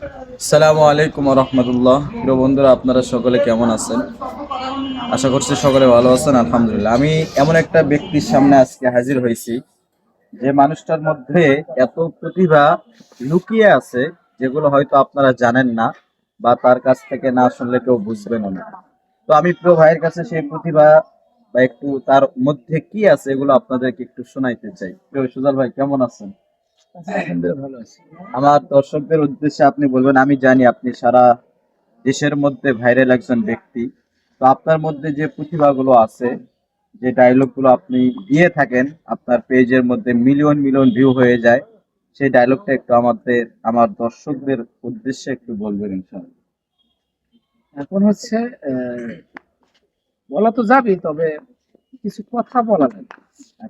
আসসালামু আলাইকুম রহমতুল্লাহ। প্রিয় বন্ধুরা, আপনারা সকলে কেমন আছেন? আশা করছি সকলে ভালো আছেন, আলহামদুলিল্লাহ। আমি এমন একটা ব্যক্তির সামনে আজকে হাজির হয়েছি যে মানুষটার মধ্যে এত প্রতিভা লুকিয়ে আছে যেগুলো হয়তো আপনারা জানেন না, বা তার কাছ থেকে না শুনলে কেউ বুঝবেন না। তো আমি প্রিয় ভাইয়ের কাছে সেই প্রতিভা বা একটু তার মধ্যে কি আছে এগুলো আপনাদেরকে একটু শোনাইতে চাই। প্রিয় সুজাল ভাই, কেমন আছেন? ভালো আছি। আমার দর্শকদের উদ্দেশ্যে আপনি বলবেন, আমি জানি আপনি সারা দেশের মধ্যে ভাইরাল একজন ব্যক্তি। তো আপনার মধ্যে যে প্রতিভাগুলো আছে, যে ডায়লগগুলো আপনি দিয়ে থাকেন, আপনার পেজের মধ্যে মিলিয়ন মিলিয়ন ভিউ হয়ে যায়, সেই ডায়লগটা একটু আমার দর্শকদের উদ্দেশ্যে একটু বলবেন ইনশাআল্লাহ। এখন হচ্ছে বলা তো যাবে, তবে কিছু কথা বলা যাবে।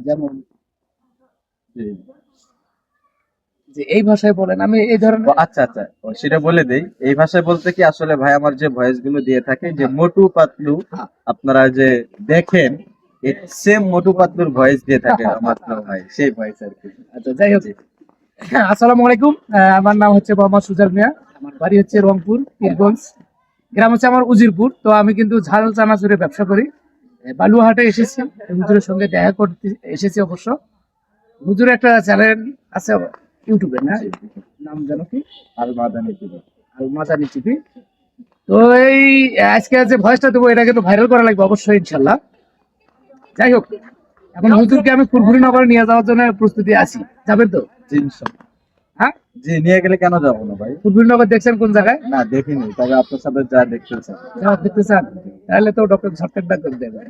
যেমন জি। যে এই ভাষায় বলেন, আমি এই ধরনের। আচ্ছা আচ্ছা, সেটা বলে দেই। এই ভাষায় বলতে কি, আসলে ভাই আমার যে ভয়েস গুলো দিয়ে থাকে, যে মোটু পাতলু আপনারা যে দেখেন, সেম মোটু পাতলুর ভয়েস দিয়ে থাকে আমার প্রিয় ভাই, সেই ভয়েস আর কি। আচ্ছা, যাই হোক। জি। আসসালামু আলাইকুম। আমার নাম হচ্ছে মোহাম্মদ সুজাল মিয়া। আমার বাড়ি হচ্ছে রংপুর পীরগঞ্জ, গ্রাম হচ্ছে আমার উজিরপুর। তো আমি কিন্তু ঝাল চানাচুরের ব্যবসা করি। বালুয়াহাটে এসেছি, হুজুরের সঙ্গে দেখা করতে এসেছি। অবশ্য হুজুরের একটা চ্যানেল আছে ইউটিউবে, না নাম জানো কি? আল মাদানি টিভি। আল মাদানি টিভি। তো এই আজকে যে ভয়েসটা দেবো, এটা কিন্তু ভাইরাল করা লাগবে অবশ্যই, ইনশাল্লাহ। যাই হোক, এখন হুজুরকে আমি ফুরফুরি নগরে নিয়ে যাওয়ার জন্য প্রস্তুতি আছি। যাবেন তো? জি ইনশাল্লাহ। হ্যাঁ, জি, নিয়ে গেলে কেন যাবো না ভাই? ফুরফুরি নগর দেখছেন কোন জায়গায়? না, দেখিনি, তবে আপনার সাথে যা দেখতে চাই। দেখতে চান? তাহলে তো ডক্টর ঝটকার ডাক করে দেবে।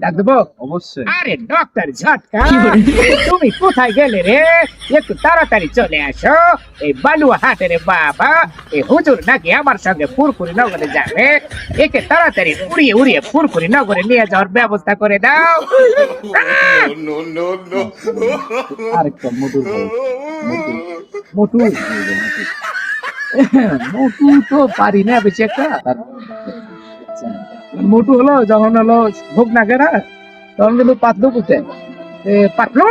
ডাক দেবো? অবশ্যই। আরে ডক্টর ঝটকা, তুমি কোথায় গেলে রে? একটু তাড়াতাড়ি চলে আসো। এই বালুয়াহাটের বাবা, এই হুজুর নাকি আমার সঙ্গে ফুরফুরি নগরে যাবে। একে তাড়াতাড়ি উড়িয়ে উড়িয়ে ফুরফুরি নগরে নিয়ে যাওয়ার ব্যবস্থা করে দাও। আরেকটা মধুর ভয়েস। মোটু, মোটু তো পারি না বেশি একটা। মোটু হলো যখন হলো ভোগ না কেনা, তখন কিন্তু পাতলু পুঁতে পাতলু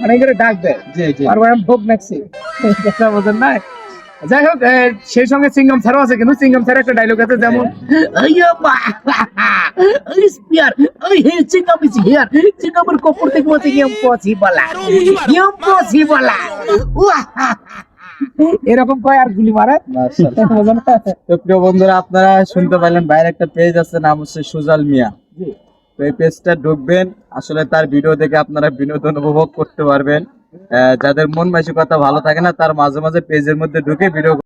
মানে করে ডাক দেয়। জি জি। আর আমি ভোগ নাকছি, কথা বোঝেন না। যাই হোক, সেই সঙ্গে সিঙ্গম স্যারও আছে, কিন্তু সিঙ্গম স্যার একটা ডায়লগ আছে, যেমন চিঙ্গামের কপর থেকে বলছে এরকম কয় আর গুলি মারে। মাশাআল্লাহ। তো প্রিয় বন্ধুরা, আপনারা শুনতে পাইলেন, ভাইয়ের একটা পেজ আছে, নাম হচ্ছে সুজাল মিয়া। তো এই পেজটা ঢুকবেন, আসলে তার ভিডিও দেখে আপনারা বিনোদন উপভোগ করতে পারবেন। যাদের মন মানসিকতা ভালো থাকে না, তার মাঝে মাঝে পেজের মধ্যে ঢুকে ভিডিও